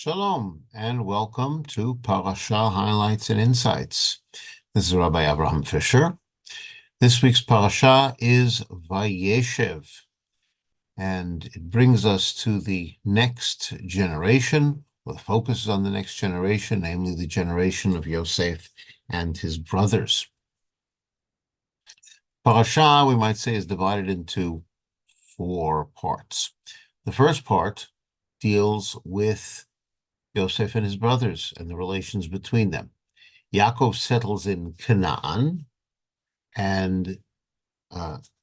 Shalom and welcome to Parsha Highlights and Insights. This is Rabbi Fischer. This week's Parsha is Vayeishev, and it brings us to the next generation, with focus on the next generation, namely the generation of Yosef and his brothers. Parsha, we might say, is divided into 4 parts. The first part deals with Yosef and his brothers and the relations between them. Yaakov settles in Canaan, and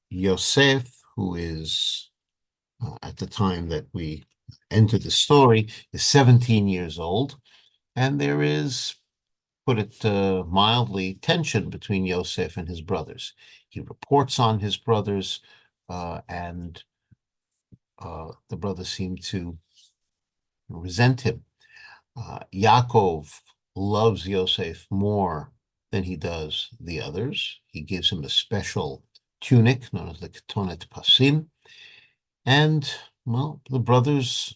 Yosef, who is, at the time that we enter the story, is 17 years old, and there is, put it mildly, tension between Yosef and his brothers. He reports on his brothers, and the brothers seem to resent him. Yaakov loves Yosef more than he does the others. He gives him a special tunic known as the Ketonet Pasim. And, well, the brothers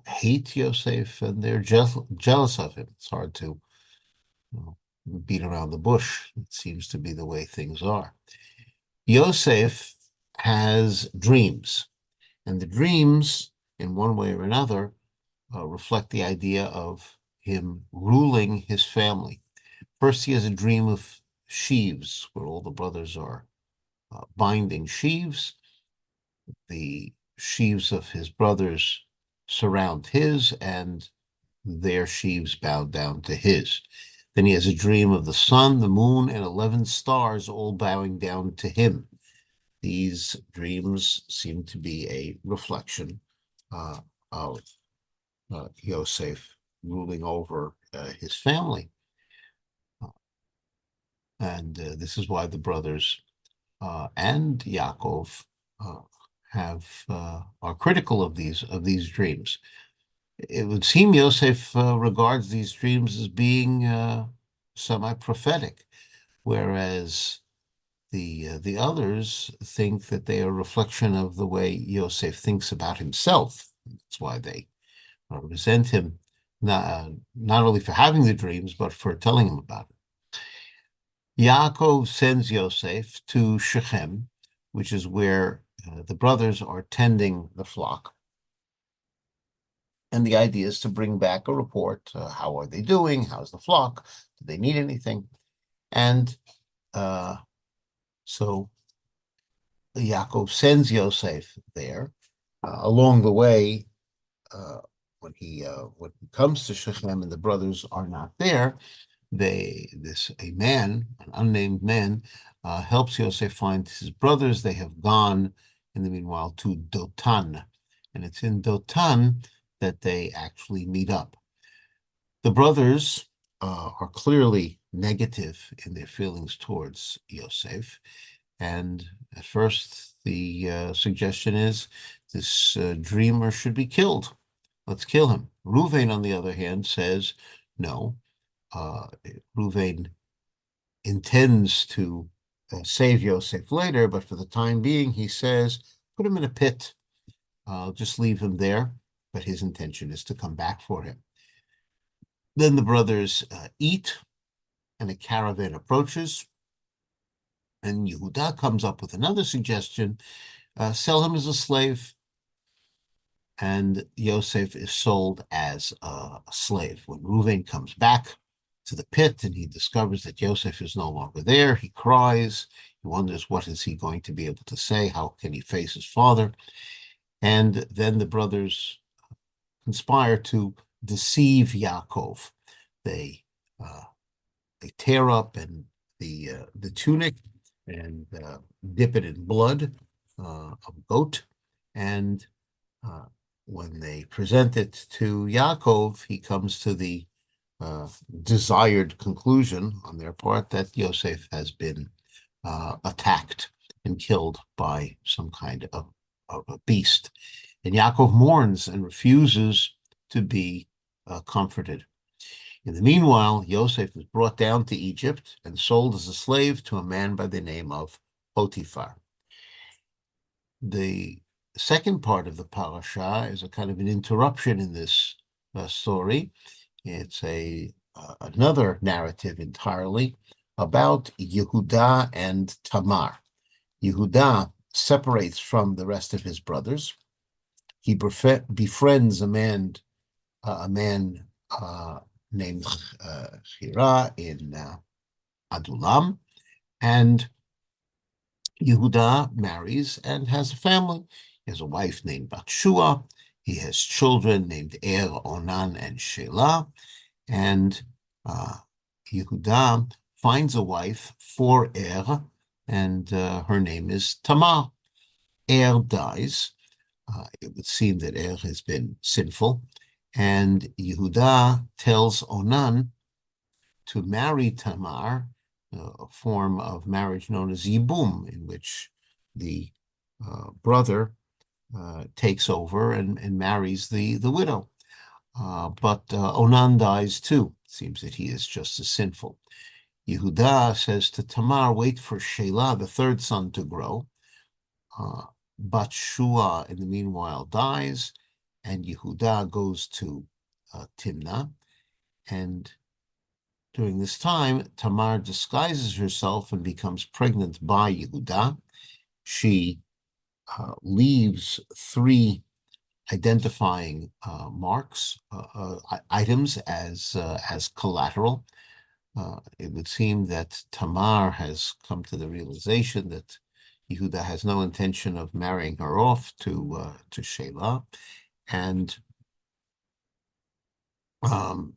hate Yosef and they're jealous of him. It's hard to beat around the bush. It seems to be the way things are. Yosef has dreams, and the dreams, in one way or another, reflect the idea of him ruling his family. First, he has a dream of sheaves, where all the brothers are binding sheaves. The sheaves of his brothers surround his, and their sheaves bow down to his. Then he has a dream of the sun, the moon, and 11 stars all bowing down to him. These dreams seem to be a reflection of Yosef ruling over his family. And this is why the brothers and Yaakov are critical of these dreams. It would seem Yosef regards these dreams as being semi-prophetic, whereas the others think that they are a reflection of the way Yosef thinks about himself. That's why they resent him, not only for having the dreams, but for telling him about it. Yaakov sends Yosef to Shechem, which is where the brothers are tending the flock. And the idea is to bring back a report. How are they doing? How's the flock? Do they need anything? And so Yaakov sends Yosef there. Along the way, when he comes to Shechem and the brothers are not there, a man, an unnamed man, helps Yosef find his brothers. They have gone, in the meanwhile, to Dotan, and it's in Dotan that they actually meet up. The brothers are clearly negative in their feelings towards Yosef, and at first the suggestion is this dreamer should be killed. Let's kill him. Ruvain, on the other hand, says, no, Ruvain intends to save Yosef later, but for the time being, he says, put him in a pit. Just leave him there, but his intention is to come back for him. Then the brothers eat, and a caravan approaches, and Yehuda comes up with another suggestion, sell him as a slave, and Yosef is sold as a slave. When Reuven comes back to the pit and he discovers that Yosef is no longer there, he cries. He wonders, what is he going to be able to say? How can he face his father? And then the brothers conspire to deceive Yaakov. They tear up the tunic and dip it in blood of goat, and when they present it to Yaakov, he comes to the desired conclusion on their part that Yosef has been attacked and killed by some kind of a beast. And Yaakov mourns and refuses to be comforted. In the meanwhile, Yosef is brought down to Egypt and sold as a slave to a man by the name of Potiphar. The second part of the parasha is a kind of an interruption in this story. It's another narrative entirely about Yehuda and Tamar. Yehuda separates from the rest of his brothers. He befriends a man named Hira in Adulam, and Yehuda marries and has a family. He has a wife named Batshua. He has children named Onan, and Shelah. And Yehuda finds a wife for and her name is Tamar. Dies. It would seem that has been sinful, and Yehuda tells Onan to marry Tamar, a form of marriage known as Yibum, in which the brother takes over and marries the widow. But Onan dies too. It seems that he is just as sinful. Yehuda says to Tamar, wait for Shelah, the third son, to grow. Batshua, in the meanwhile, dies, and Yehuda goes to Timnah. And during this time, Tamar disguises herself and becomes pregnant by Yehuda. She leaves 3 identifying marks, items as collateral. It would seem that Tamar has come to the realization that Yehuda has no intention of marrying her off to Shelah, and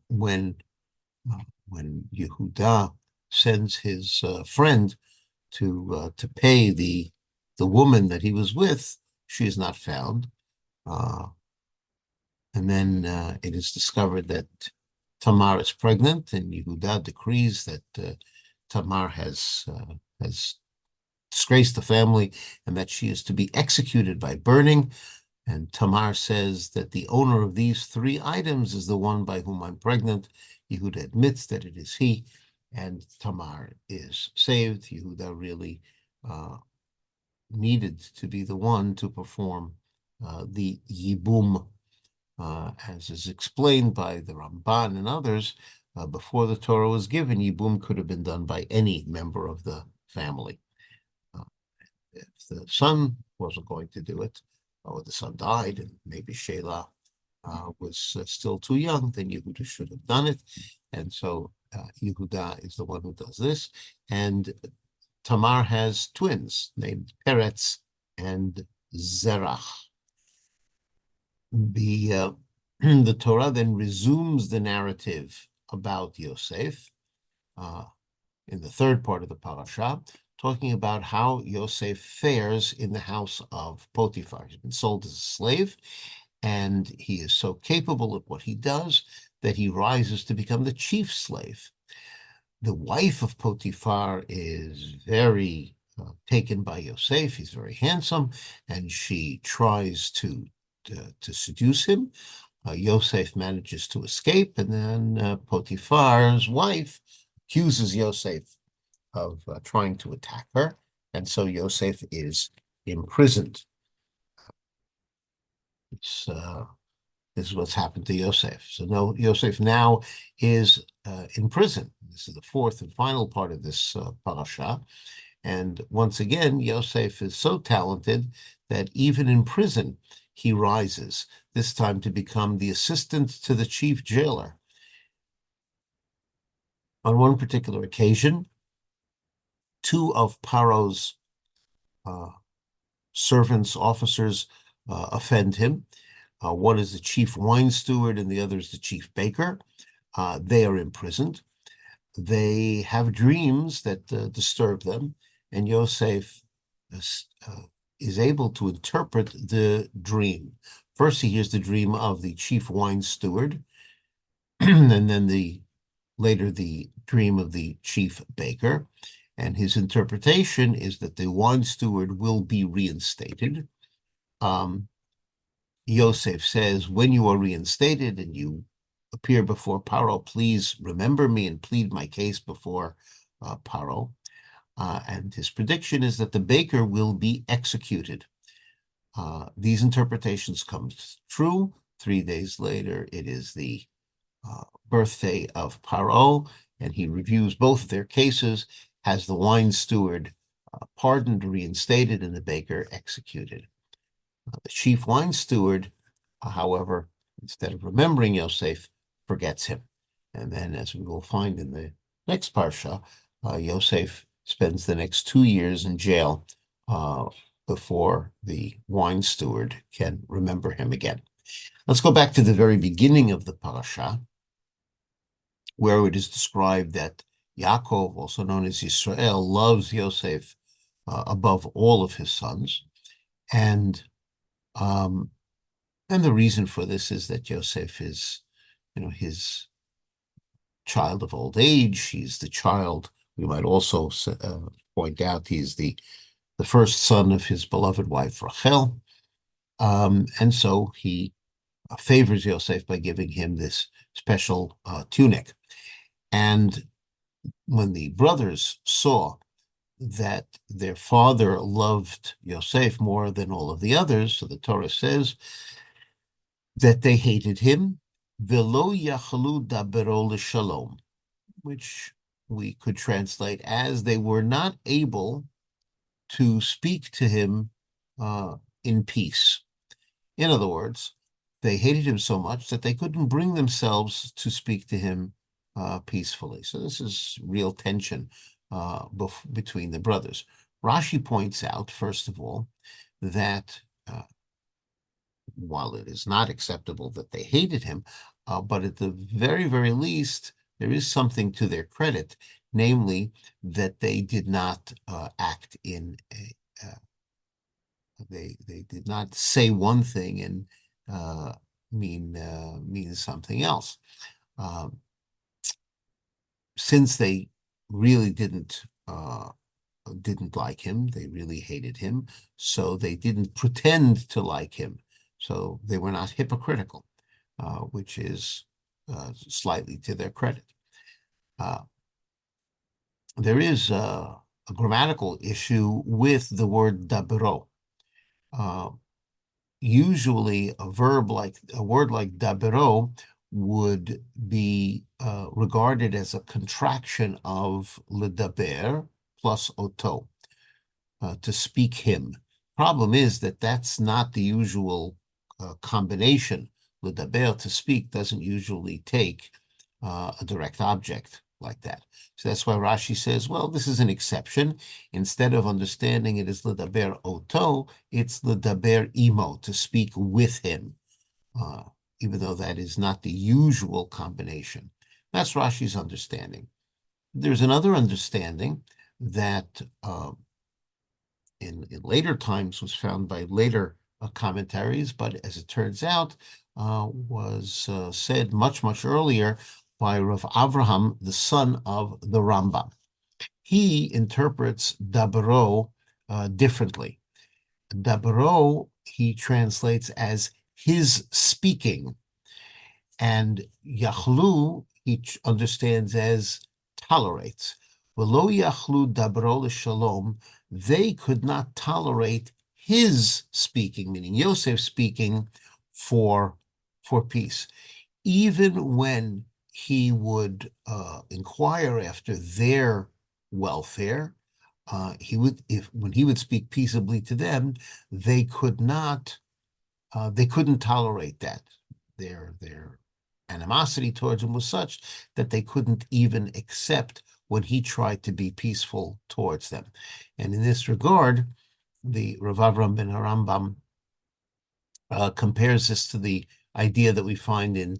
when Yehuda sends his friend to pay the woman that he was with, she is not found. And then it is discovered that Tamar is pregnant, and Yehuda decrees that Tamar has disgraced the family and that she is to be executed by burning. And Tamar says that the owner of these 3 items is the one by whom I'm pregnant. Yehuda admits that it is he, and Tamar is saved. Yehuda really needed to be the one to perform the Yibum, as is explained by the Ramban and others. Before the Torah was given, Yibum could have been done by any member of the family. If the son wasn't going to do it, or the son died, and maybe Shelah was still too young, then Yehuda should have done it. And so Yehuda is the one who does this. And Tamar has twins named Peretz and Zerach. The Torah then resumes the narrative about Yosef in the 3rd part of the parasha, talking about how Yosef fares in the house of Potiphar. He's been sold as a slave, and he is so capable of what he does that he rises to become the chief slave. The wife of Potiphar is very taken by Yosef. He's very handsome, and she tries to seduce him. Yosef manages to escape, and then Potiphar's wife accuses Yosef of trying to attack her, and so Yosef is imprisoned. This is what's happened to Yosef. So Yosef now is in prison. This is the 4th and final part of this parasha. And once again, Yosef is so talented that even in prison, he rises, this time to become the assistant to the chief jailer. On one particular occasion, 2 of Paro's servants, officers, offend him. One is the chief wine steward, and the other is the chief baker. They are imprisoned. They have dreams that disturb them, and Yosef is able to interpret the dream. First, he hears the dream of the chief wine steward, and then later the dream of the chief baker. And his interpretation is that the wine steward will be reinstated. Yosef says, when you are reinstated and you appear before Paro, please remember me and plead my case before Paro. And his prediction is that the baker will be executed. These interpretations come true. 3 days later, it is the birthday of Paro, and he reviews both of their cases, has the wine steward pardoned, reinstated, and the baker executed. The chief wine steward, however, instead of remembering Yosef, forgets him. And then, as we will find in the next Parsha, Yosef spends the next 2 years in jail before the wine steward can remember him again. Let's go back to the very beginning of the Parsha, where it is described that Yaakov, also known as Israel, loves Yosef above all of his sons. And the reason for this is that Yosef is, his child of old age. He's the child, we might also point out, he's the first son of his beloved wife, Rachel. And so he favors Yosef by giving him this special tunic. And when the brothers saw that their father loved Yosef more than all of the others, so the Torah says that they hated him, velo yachlu dabero l'shalom, which we could translate as they were not able to speak to him in peace. In other words, they hated him so much that they couldn't bring themselves to speak to him peacefully. So this is real tension between the brothers. Rashi points out, first of all, that while it is not acceptable that they hated him, but at the very, very least, there is something to their credit, namely that they did not act in they did not say one thing and mean something else. Since they really didn't like him, they really hated him, so they didn't pretend to like him. So they were not hypocritical, which is slightly to their credit. There is a grammatical issue with the word dabero. Usually a word like dabero would be regarded as a contraction of ledaber plus oto, to speak him. Problem is that that's not the usual combination. Ledaber, to speak, doesn't usually take a direct object like that. So that's why Rashi says, well, this is an exception. Instead of understanding it as ledaber oto, it's ledaber imo, to speak with him, even though that is not the usual combination. That's Rashi's understanding. There's another understanding that in later times was found by later commentaries, but as it turns out, was said much, much earlier by Rav Avraham, the son of the Rambam. He interprets dabero differently. Dabero he translates as his speaking, and yachlu he understands as tolerates. V'lo yachlu dabero l'shalom, they could not tolerate his speaking, meaning Yosef speaking, for peace. Even when he would inquire after their welfare, when he would speak peaceably to them, they couldn't tolerate that. Their animosity towards him was such that they couldn't even accept when he tried to be peaceful towards them. And in this regard, the Rav Avram ben Harambam compares this to the idea that we find in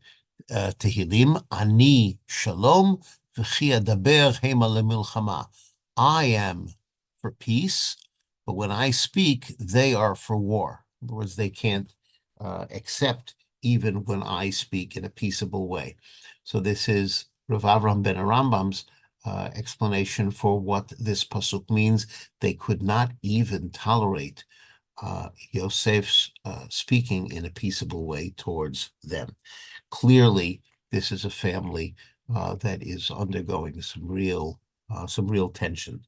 Tehillim, Ani Shalom v'chi adaber hema lemilchama. I am for peace, but when I speak, they are for war. In other words, they can't accept even when I speak in a peaceable way. So this is Rav Avram ben Arambam's explanation for what this pasuk means. They could not even tolerate Yosef's speaking in a peaceable way towards them. Clearly, this is a family that is undergoing some real tension.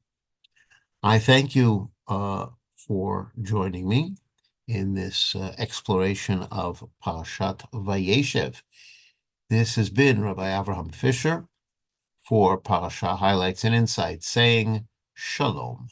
I thank you for joining me, in this exploration of Parashat Vayeishev. This has been Rabbi Avraham Fischer for Parasha Highlights and Insights, saying Shalom.